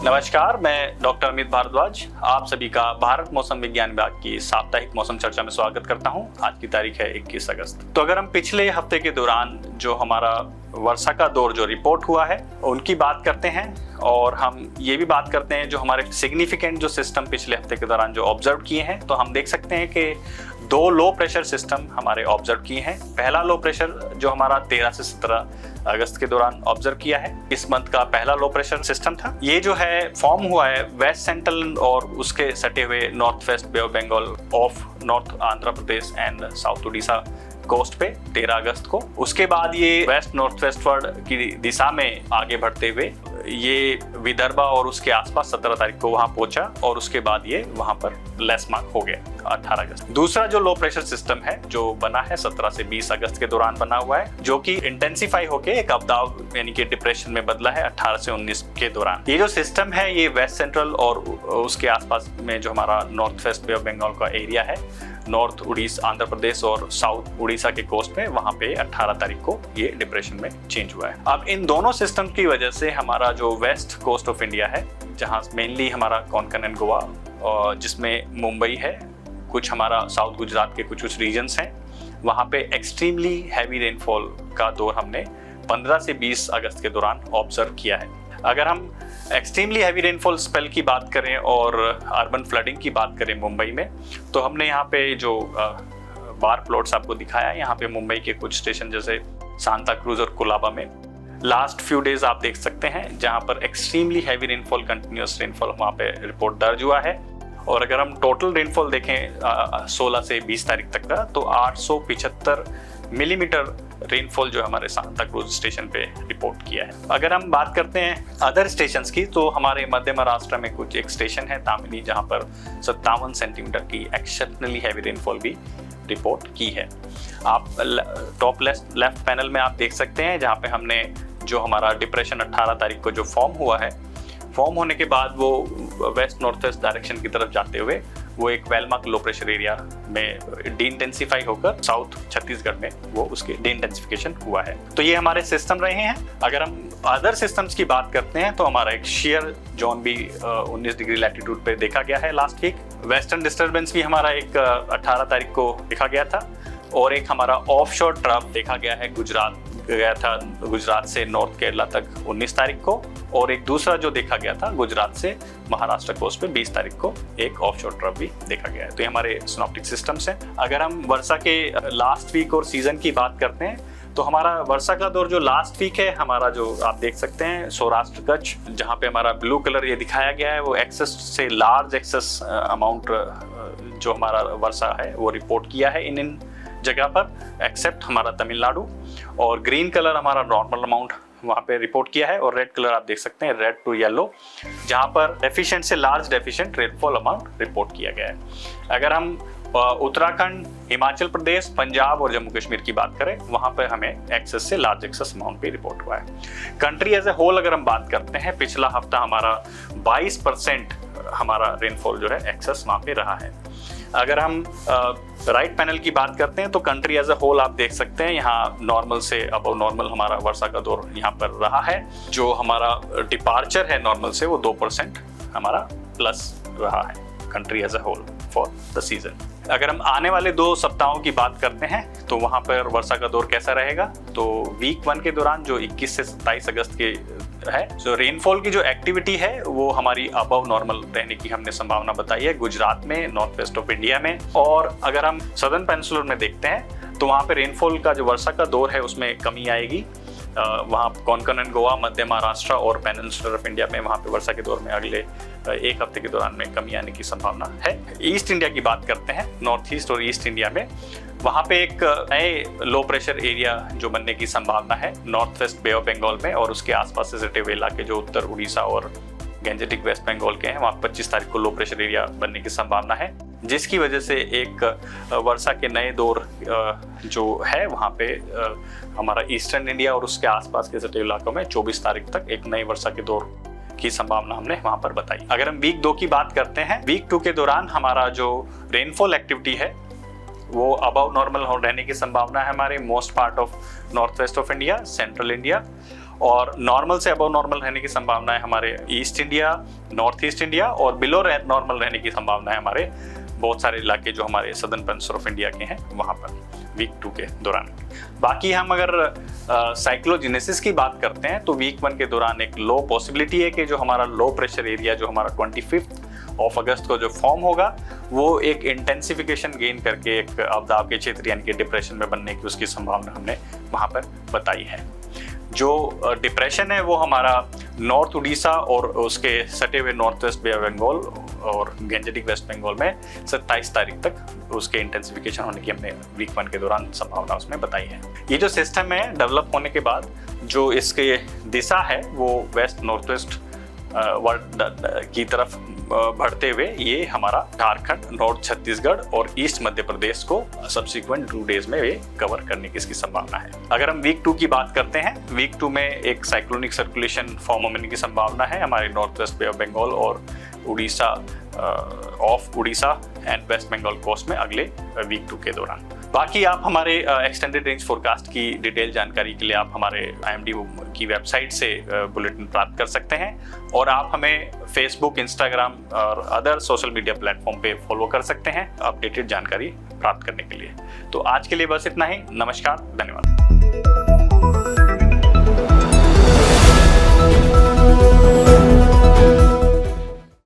नमस्कार, मैं डॉक्टर अमित भारद्वाज आप सभी का भारत मौसम विज्ञान विभाग की साप्ताहिक मौसम चर्चा में स्वागत करता हूं। आज की तारीख है 21 अगस्त। तो अगर हम पिछले हफ्ते के दौरान जो हमारा वर्षा का दौर जो रिपोर्ट हुआ है उनकी बात करते हैं और हम ये भी बात करते हैं जो हमारे सिग्निफिकेंट जो सिस्टम पिछले हफ्ते के दौरान जो ऑब्जर्व किए हैं, तो हम देख सकते हैं कि 2 लो प्रेशर सिस्टम हमारे ऑब्जर्व किए हैं। पहला लो प्रेशर जो हमारा 13 से 17 अगस्त के दौरान ऑब्जर्व किया है, इस मंथ का पहला लो प्रेशर सिस्टम था। ये जो है फॉर्म हुआ है वेस्ट सेंट्रल और उसके सटे हुए north west bay of Bengal of north Andhra Pradesh and south Orissa coast पे 13 अगस्त को। उसके बाद ये वेस्ट नॉर्थ वेस्टवर्ड की दिशा में आगे बढ़ते हुए ये विदर्भा और उसके आसपास 17 तारीख को वहां पहुंचा और उसके बाद ये वहां पर लैंडमार्क हो गया 18 अगस्त। दूसरा जो लो प्रेशर सिस्टम है जो बना है 17 से 20 अगस्त के दौरान बना हुआ है, जो कि इंटेंसिफाई होके एक अवदाव यानी कि डिप्रेशन में बदला है 18 से 19 के दौरान। ये जो सिस्टम है ये वेस्ट सेंट्रल और उसके आसपास में जो हमारा north west bay of Bengal का एरिया है, नॉर्थ उड़ीसा आंध्र प्रदेश और साउथ उड़ीसा के कोस्ट में, वहां पे 18 तारीख को ये डिप्रेशन में चेंज हुआ है। अब इन दोनों सिस्टम की वजह से हमारा जो वेस्ट कोस्ट ऑफ इंडिया है, जहां मेनली हमारा कोंकण एंड गोवा और जिसमें मुंबई है, कुछ हमारा साउथ गुजरात के कुछ रीजन्स हैं, वहां पे एक्सट्रीमली हैवी रेनफॉल का दौर हमने 15 से 20 अगस्त के दौरान ऑब्जर्व किया है। अगर हम एक्सट्रीमली हैवी रेनफॉल स्पेल की बात करें और अर्बन फ्लडिंग की बात करें मुंबई में, तो हमने यहाँ पे जो बार प्लॉट्स आपको दिखाया, यहाँ पे मुंबई के कुछ स्टेशन जैसे सांता क्रूज और कोलाबा में लास्ट फ्यू डेज आप देख सकते हैं जहाँ पर extremely heavy rainfall, continuous rainfall वहाँ पे रिपोर्ट दर्ज हुआ है। और अगर हम टोटल रेनफॉल देखें 16 से 20 तारीख तक का, तो 875 मिलीमीटर रेनफॉल जो हमारे सांता क्रूज स्टेशन पे रिपोर्ट किया है। अगर हम बात करते हैं अदर स्टेशंस की, तो हमारे मध्य महाराष्ट्र में कुछ एक स्टेशन है तामिनी, जहां पर 57 सेंटीमीटर की एक्सेप्शनली हैवी रेनफॉल भी रिपोर्ट की है। आप टॉप लेफ्ट पैनल में आप देख सकते हैं जहां पे हमने जो हमारा डिप्रेशन 18 तारीख को जो फॉर्म हुआ है, फॉर्म होने के बाद वो वेस्ट नॉर्थ वेस्ट डायरेक्शन की तरफ जाते हुए वो एक वेलमार्क लो प्रेशर एरिया में डी इंटेंसिफाई होकर साउथ छत्तीसगढ़ में वो उसके डी इंटेंसिफिकेशन हुआ है। तो ये हमारे सिस्टम रहे हैं। अगर हम अदर सिस्टम्स की बात करते हैं तो हमारा एक शेयर जोन भी 19 डिग्री लैटिट्यूड पे देखा गया है लास्ट वीक। वेस्टर्न डिस्टर्बेंस भी हमारा एक 18 तारीख को देखा गया था और एक हमारा ऑफशोर ट्रफ देखा गया है गुजरात से नॉर्थ केरला तक 19 तारीख को, और एक दूसरा जो देखा गया था गुजरात से महाराष्ट्र कोस्ट पे 20 तारीख को एक ऑफशोर ट्रफ भी देखा गया है। तो ये हमारे सिनॉप्टिक सिस्टम्स हैं। अगर हम वर्षा के लास्ट वीक और सीजन की बात करते हैं तो हमारा वर्षा का दौर जो लास्ट वीक है, हमारा जो आप देख सकते हैं सौराष्ट्र कच्छ, जहाँ पे हमारा ब्लू कलर ये दिखाया गया है, वो एक्सेस से लार्ज एक्सेस अमाउंट जो हमारा वर्षा है वो रिपोर्ट किया है इन जगह पर, एक्सेप्ट हमारा तमिलनाडु। और ग्रीन कलर हमारा नॉर्मल अमाउंट वहाँ पे रिपोर्ट किया है, और रेड कलर आप देख सकते हैं रेड टू येलो, जहाँ पर डेफिशिएंट से large deficient rainfall amount report किया गया है। अगर हम उत्तराखंड, हिमाचल प्रदेश, पंजाब और जम्मू कश्मीर की बात करें, वहाँ पर हमें एक्सेस से लार्ज एक्सेस अमाउंट भी रिपोर्ट हुआ है। कंट्री एज ए होल अगर हम बात करते हैं, पिछला हफ्ता हमारा 22% हमारा रेनफॉल जो है एक्सेस वहाँ पे रहा है। अगर हम राइट पैनल की बात करते हैं तो कंट्री एज अ होल आप देख सकते हैं यहाँ नॉर्मल से अबव नॉर्मल हमारा वर्षा का दौर यहाँ पर रहा है। जो हमारा डिपार्चर है नॉर्मल से वो 2% हमारा प्लस रहा है country as a whole for the season. अगर हम आने वाले 2 सप्ताहों की बात करते हैं तो वहाँ पर वर्षा का दौर कैसा रहेगा, तो वीक 1 के दौरान जो 21 से 27 अगस्त के है, जो रेनफॉल की जो एक्टिविटी है वो हमारी अबव नॉर्मल रहने की हमने संभावना बताई है गुजरात में, नॉर्थ वेस्ट ऑफ इंडिया में। और अगर हम सदर्न पेनिनसुलर में देखते हैं तो वहाँ पे रेनफॉल का जो वर्षा का दौर है उसमें कमी आएगी। वहाँ कोंकण एंड गोवा, मध्य महाराष्ट्र और पेनिनसुलर ऑफ इंडिया में वहाँ पे वर्षा के दौर में अगले 1 हफ्ते के दौरान में कमी आने की संभावना है। ईस्ट इंडिया की बात करते हैं, नॉर्थ ईस्ट और ईस्ट इंडिया में वहाँ पे एक नए लो प्रेशर एरिया जो बनने की संभावना है north west bay of Bengal में, और उसके आसपास से सटे हुए इलाके जो उत्तर उड़ीसा और गैंजेटिक वेस्ट बंगाल के हैं, वहाँ 25 तारीख को लो प्रेशर एरिया बनने की संभावना है, जिसकी वजह से एक वर्षा के नए दौर जो है वहाँ पे हमारा ईस्टर्न इंडिया और उसके आसपास के सटे इलाकों में 24 तारीख तक एक नई वर्षा के दौर की संभावना हमने वहाँ पर बताई। अगर हम वीक 2 की बात करते हैं, वीक 2 के दौरान हमारा जो रेनफॉल एक्टिविटी है वो अबव नॉर्मल रहने की संभावना है हमारे most part of north west of India, central India और नॉर्मल से अबव नॉर्मल रहने की संभावना है हमारे east India, north east India, और बिलो नॉर्मल रहने की संभावना है हमारे बहुत सारे इलाके जो हमारे सदर्न पेनिनसुला ऑफ इंडिया के हैं वहाँ पर वीक 2 के दौरान। बाकी हम अगर साइक्लोजेनेसिस की बात करते हैं तो वीक 1 के दौरान एक लो पॉसिबिलिटी है कि जो हमारा लो प्रेशर एरिया जो हमारा 25 अगस्त को जो फॉर्म होगा वो एक इंटेंसिफिकेशन गेन करके एक अवदाब के क्षेत्र यानी कि डिप्रेशन में बनने की उसकी संभावना हमने वहाँ पर बताई है। जो डिप्रेशन है वो हमारा नॉर्थ उड़ीसा और उसके सटे हुए north west bay of Bengal और गैंजेटिक वेस्ट बंगाल में 27 तारीख तक उसके इंटेंसिफिकेशन होने की हमने वीक 1 के दौरान संभावना उसमें बताई है। ये जो सिस्टम है डेवलप होने के बाद जो इसके दिशा है वो वेस्ट नॉर्थ वेस्ट की तरफ बढ़ते हुए ये हमारा झारखंड, नॉर्थ छत्तीसगढ़ और ईस्ट मध्य प्रदेश को सब्सिक्वेंट 2 डेज में ये कवर करने की इसकी संभावना है। अगर हम वीक 2 की बात करते हैं, वीक 2 में एक साइक्लोनिक सर्कुलेशन फॉर्म होने की संभावना है हमारे north west bay of Bengal और Orissa off Orissa and west Bengal coast में अगले वीक 2 के दौरान। बाकी आप हमारे एक्सटेंडेड रेंज फोरकास्ट की डिटेल जानकारी के लिए आप हमारे IMD की वेबसाइट से बुलेटिन प्राप्त कर सकते हैं और आप हमें फेसबुक, इंस्टाग्राम और अदर सोशल मीडिया प्लेटफॉर्म पे फॉलो कर सकते हैं अपडेटेड जानकारी प्राप्त करने के लिए। तो आज के लिए बस इतना ही। नमस्कार, धन्यवाद।